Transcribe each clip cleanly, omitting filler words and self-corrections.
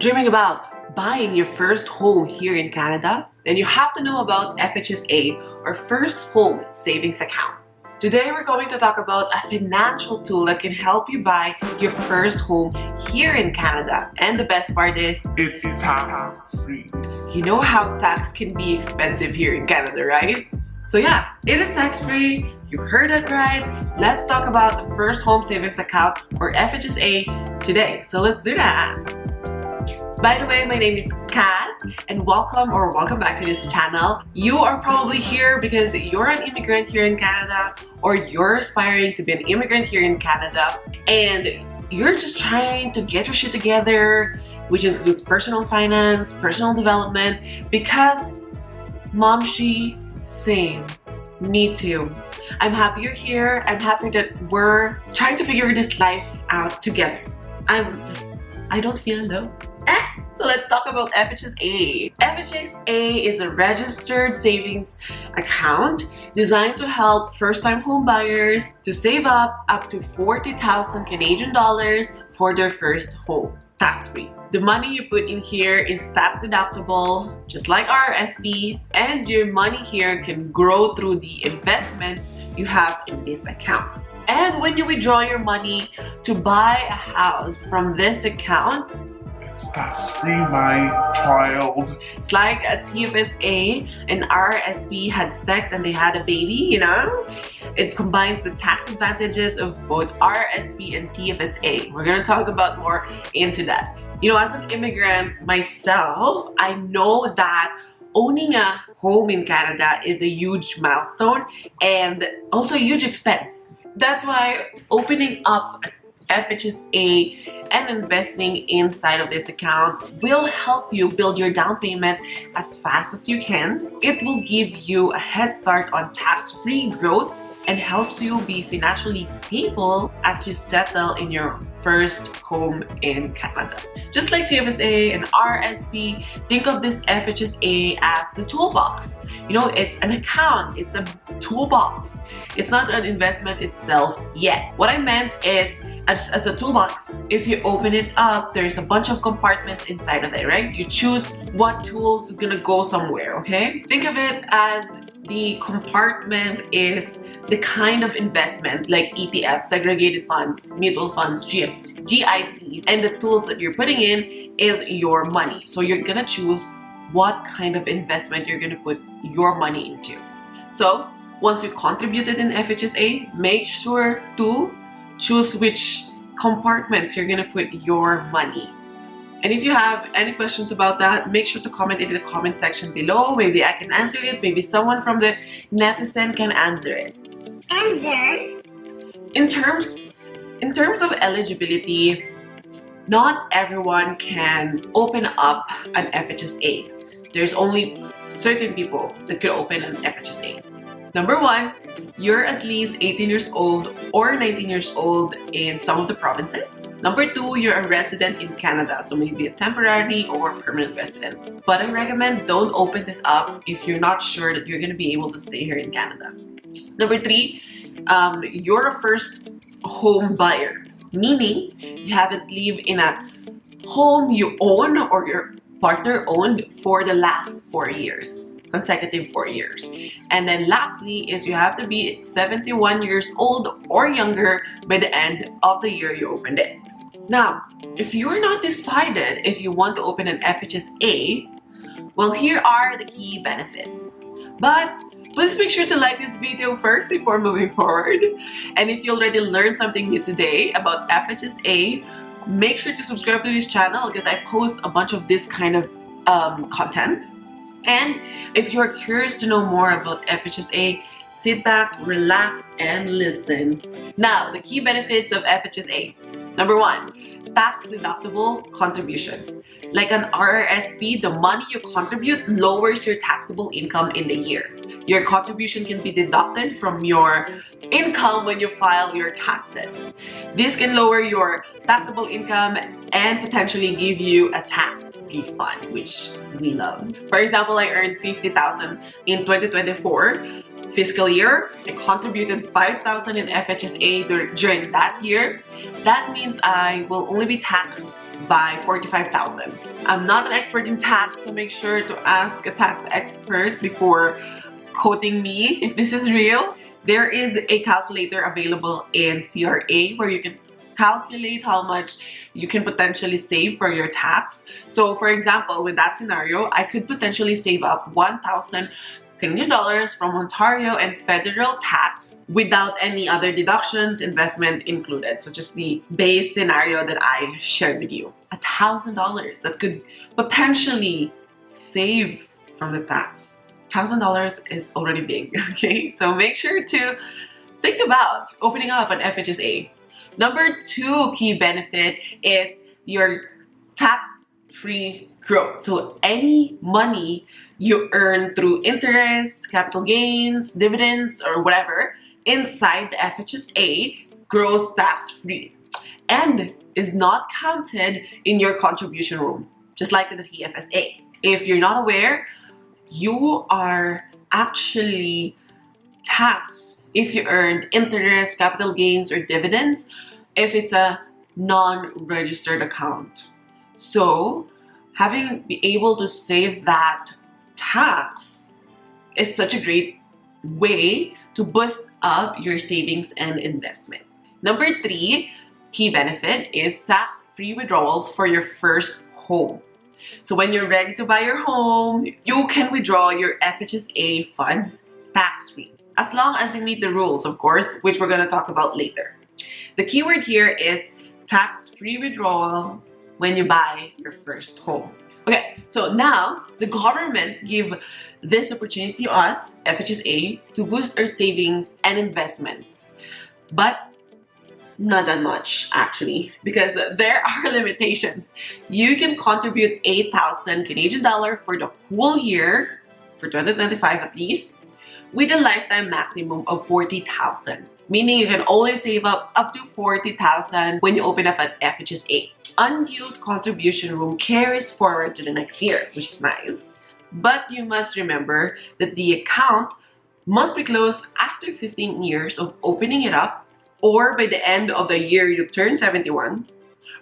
Dreaming about buying your first home here in Canada? Then you have to know about FHSA, or First Home Savings Account. Today we're going to talk about a financial tool that can help you buy your first home here in Canada. And the best part is, it's tax-free. You know how tax can be expensive here in Canada, right? So yeah, it is tax-free. You heard it right. Let's talk about the First Home Savings Account, or FHSA, today. So let's do that. By the way, my name is Kat, and welcome back to this channel. You are probably here because you're an immigrant here in Canada, or you're aspiring to be an immigrant here in Canada, and you're just trying to get your shit together, which includes personal finance, personal development, because momshi, same, me too. I'm happy you're here. I'm happy that we're trying to figure this life out together. I don't feel alone. So let's talk about FHSA. FHSA is a registered savings account designed to help first-time home buyers to save up to 40,000 Canadian dollars for their first home, tax-free. The money you put in here is tax deductible, just like RSP, and your money here can grow through the investments you have in this account. And when you withdraw your money to buy a house from this account, it's tax-free, my child. it's like a TFSA and RSP had sex and they had a baby, you know? It combines the tax advantages of both RSP and TFSA. We're gonna talk about more into that. You know, as an immigrant myself, I know that owning a home in Canada is a huge milestone and also a huge expense. That's why opening up FHSA and investing inside of this account will help you build your down payment as fast as you can. It will give you a head start on tax-free growth and helps you be financially stable as you settle in your first home in Canada. Just like TFSA and RSP, think of this FHSA as the toolbox. You know, it's an account, it's a toolbox. It's not an investment itself yet. What I meant is, as a toolbox, if you open it up, there's a bunch of compartments inside of it, right? You choose what tools is gonna go somewhere, okay? Think of it as the compartment is the kind of investment like ETFs, segregated funds, mutual funds, GICs, and the tools that you're putting in is your money. So you're gonna choose what kind of investment you're gonna put your money into. So once you contributed in FHSA, make sure to choose which compartments you're gonna put your money. And if you have any questions about that, make sure to comment in the comment section below. Maybe I can answer it. Maybe someone from the netizen can answer it. In terms of eligibility, not everyone can open up an FHSA. There's only certain people that could open an FHSA. Number one, you're at least 18 years old or 19 years old in some of the provinces. Number two, you're a resident in Canada, so maybe a temporary or permanent resident. But I recommend don't open this up if you're not sure that you're going to be able to stay here in Canada. Number three, you're a first home buyer, meaning you haven't lived in a home you own or your partner owned for the last 4 years. Consecutive 4 years. And then lastly is you have to be 71 years old or younger by the end of the year you opened it. Now, if you're not decided if you want to open an FHSA, well, here are the key benefits. But please make sure to like this video first before moving forward. And if you already learned something new today about FHSA, make sure to subscribe to this channel because I post a bunch of this kind of content. And if you're curious to know more about FHSA, sit back, relax, and listen. Now, the key benefits of FHSA. Number one, tax deductible contribution. Like an RRSP, the money you contribute lowers your taxable income in the year. Your contribution can be deducted from your income when you file your taxes. This can lower your taxable income and potentially give you a tax refund, which we love. For example, I earned 50,000 in 2024 fiscal year. I contributed 5,000 in FHSA during that year. That means I will only be taxed by 45,000. I'm not an expert in tax, so make sure to ask a tax expert before quoting me if this is real. There is a calculator available in CRA where you can calculate how much you can potentially save for your tax. So for example, with that scenario, I could potentially save up 1,000 Canadian dollars from Ontario and federal tax without any other deductions, investment included. So just the base scenario that I shared with you. $1,000 that could potentially save from the tax. $1,000 is already big, okay? So make sure to think about opening up an FHSA. Number 2 key benefit is your tax-free growth. So any money you earn through interest, capital gains, dividends, or whatever inside the FHSA grows tax-free and is not counted in your contribution room, just like the TFSA. If you're not aware, you are actually taxed if you earned interest, capital gains, or dividends if it's a non-registered account. So be able to save that tax is such a great way to boost up your savings and investment. Number 3 key benefit is tax-free withdrawals for your first home. So when you're ready to buy your home, you can withdraw your FHSA funds tax-free, as long as you meet the rules, of course, which we're going to talk about later. The keyword here is tax-free withdrawal when you buy your first home. Okay, so now the government give this opportunity to us, FHSA, to boost our savings and investments. But not that much actually, because there are limitations. You can contribute 8,000 Canadian dollar for the whole year, for 2025 at least, with a lifetime maximum of 40,000. Meaning you can only save up to 40,000 when you open up an FHSA. Unused contribution room carries forward to the next year, which is nice. But you must remember that the account must be closed after 15 years of opening it up, or by the end of the year you turn 71,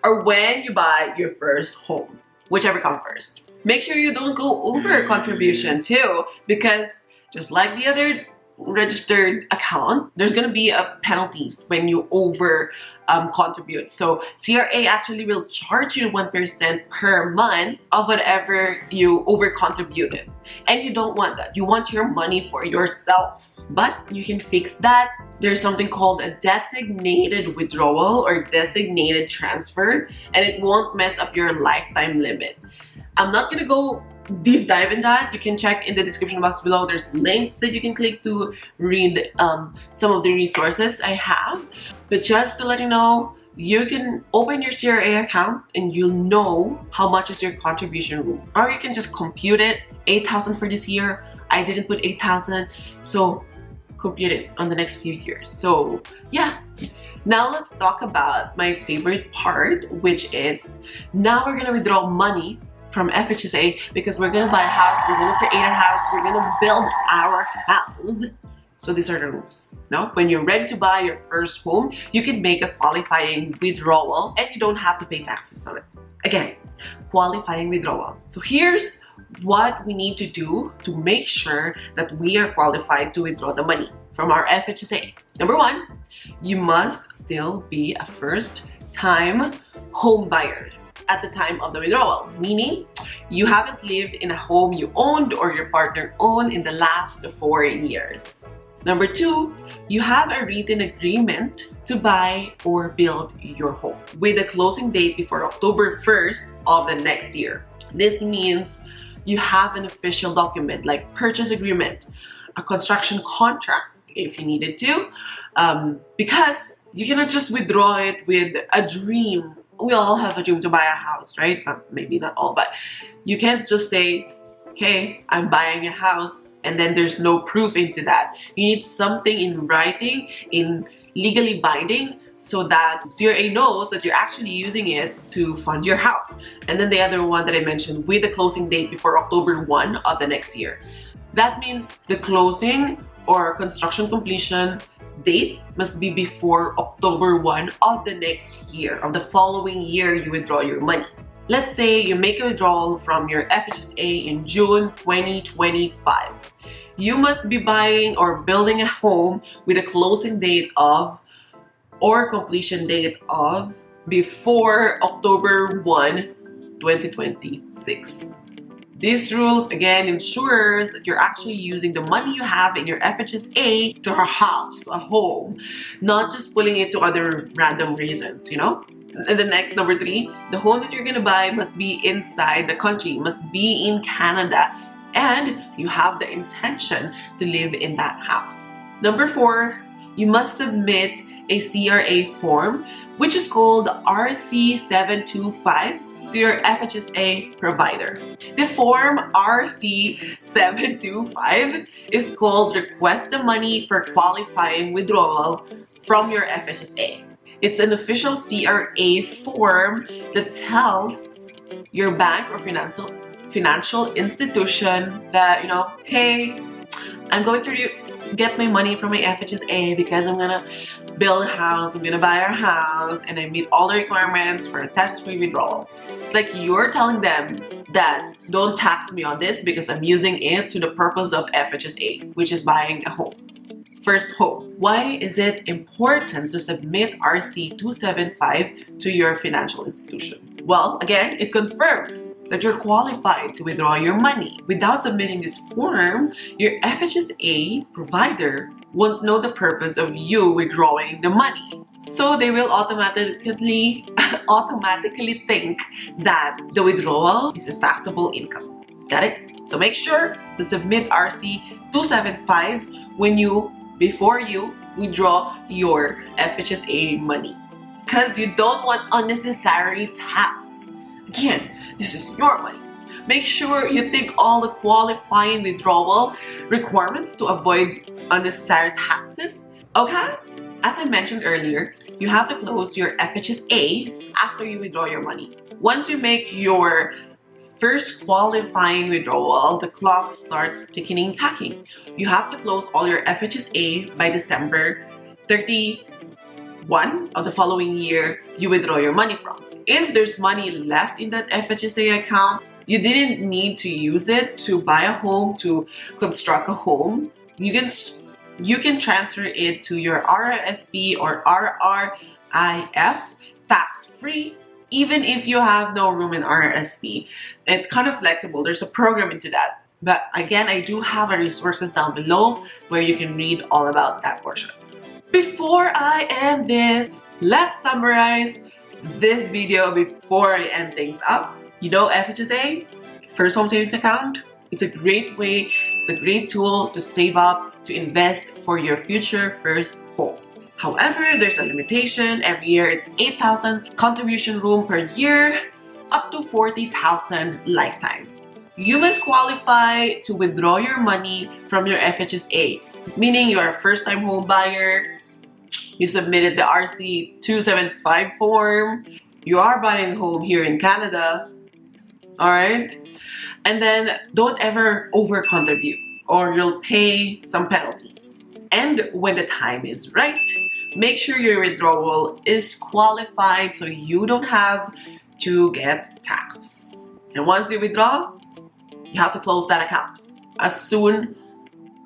or when you buy your first home, whichever comes first. Make sure you don't go over contribution too, because just like the other registered account, there's gonna be penalties when you over contribute. So CRA actually will charge you 1% per month of whatever you over contributed, and you don't want that. You want your money for yourself, but you can fix that. There's something called a designated withdrawal or designated transfer, and it won't mess up your lifetime limit. I'm not gonna go deep dive in that. You can check in the description box below. There's links that you can click to read some of the resources I have. But just to let you know, you can open your CRA account and you'll know how much is your contribution room. Or you can just compute it, 8,000 for this year. I didn't put 8,000, so compute it on the next few years. So yeah. Now let's talk about my favorite part, which is now we're gonna withdraw money from FHSA because we're gonna buy a house, we're gonna create a house, we're gonna build our house. So these are the rules. Now, when you're ready to buy your first home, you can make a qualifying withdrawal and you don't have to pay taxes on it. Again, qualifying withdrawal. So here's what we need to do to make sure that we are qualified to withdraw the money from our FHSA. Number 1, you must still be a first-time home buyer at the time of the withdrawal, meaning you haven't lived in a home you owned or your partner owned in the last 4 years. Number 2, you have a written agreement to buy or build your home with a closing date before October 1st of the next year. This means you have an official document like purchase agreement, a construction contract if you needed to, because you cannot just withdraw it with a dream. We all have a dream to buy a house, right? Maybe not all, but you can't just say, hey, I'm buying a house, and then there's no proof into that. You need something in writing, in legally binding, so that CRA knows that you're actually using it to fund your house. And then the other one that I mentioned, with the closing date before October 1 of the next year. That means the closing or construction completion date must be before October 1 of the next year, of the following year you withdraw your money. Let's say you make a withdrawal from your FHSA in June 2025. You must be buying or building a home with a closing date of or completion date of before October 1, 2026. These rules again ensures that you're actually using the money you have in your FHSA to a house, to a home, not just pulling it to other random reasons, you know? And the next, number 3, the home that you're gonna buy must be inside the country, must be in Canada, and you have the intention to live in that house. Number 4, you must submit a CRA form, which is called RC725, to your FHSA provider. The form RC725 is called Request the Money for Qualifying Withdrawal from your FHSA. It's an official CRA form that tells your bank or financial institution that, you know, hey, I'm going to get my money from my FHSA because I'm gonna build a house, I'm gonna buy a house, and I meet all the requirements for a tax-free withdrawal. It's like you're telling them that don't tax me on this because I'm using it to the purpose of FHSA, which is buying a home. First, home. Why is it important to submit RC275 to your financial institution? Well, again, it confirms that you're qualified to withdraw your money. Without submitting this form, your FHSA provider won't know the purpose of you withdrawing the money. So they will automatically think that the withdrawal is a taxable income. Got it? So make sure to submit RC275 before you withdraw your FHSA money, because you don't want unnecessary tax. Again, this is your money. Make sure you take all the qualifying withdrawal requirements to avoid unnecessary taxes. Okay? As I mentioned earlier, you have to close your FHSA after you withdraw your money. Once you make your first qualifying withdrawal, the clock starts ticking. You have to close all your FHSA by December 31 of the following year you withdraw your money from. If there's money left in that FHSA account, you didn't need to use it to buy a home, to construct a home. You can transfer it to your RRSP or RRIF tax-free, even if you have no room in RRSP. It's kind of flexible. There's a program into that. But again, I do have resources down below where you can read all about that portion. Before I end this, let's summarize this video before I end things up. You know, FHSA, First Home Savings Account, it's a great way, it's a great tool to save up, to invest for your future first home. However, there's a limitation. Every year it's 8,000 contribution room per year, up to 40,000 lifetime. You must qualify to withdraw your money from your FHSA, meaning you're a first-time home buyer, you submitted the RC275 form, you are buying a home here in Canada, alright? And then don't ever over-contribute or you'll pay some penalties. And when the time is right, make sure your withdrawal is qualified so you don't have to get taxed. And once you withdraw, you have to close that account as soon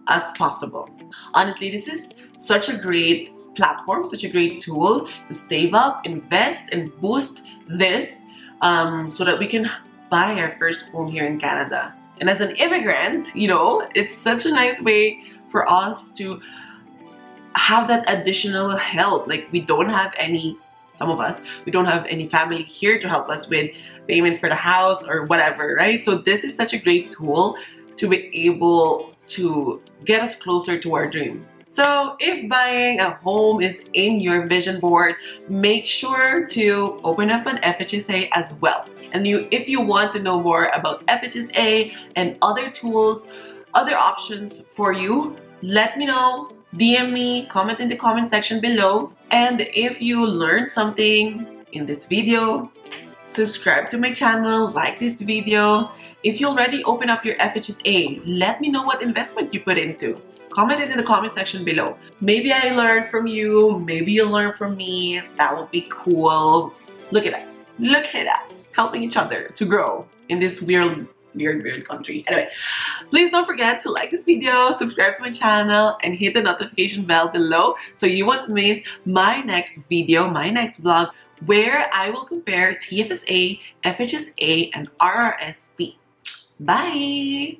as possible. Honestly, this is such a great platform, such a great tool to save up, invest, and boost this so that we can buy our first home here in Canada. And as an immigrant, you know, it's such a nice way for us to have that additional help. Like we don't have any, some of us, we don't have any family here to help us with payments for the house or whatever, right? So this is such a great tool to be able to get us closer to our dream. So if buying a home is in your vision board, make sure to open up an FHSA as well. And if you want to know more about FHSA and other tools, other options for you, let me know. DM me, comment in the comment section below. And if you learned something in this video, subscribe to my channel, like this video. If you already open up your FHSA, let me know what investment you put into. Comment it in the comment section below. Maybe I learned from you, maybe you learned from me. That would be cool. Look at us. Look at us. Helping each other to grow in this weird country. Anyway, please don't forget to like this video, subscribe to my channel, and hit the notification bell below so you won't miss my next video, my next vlog, where I will compare TFSA, FHSA, and RRSP. Bye!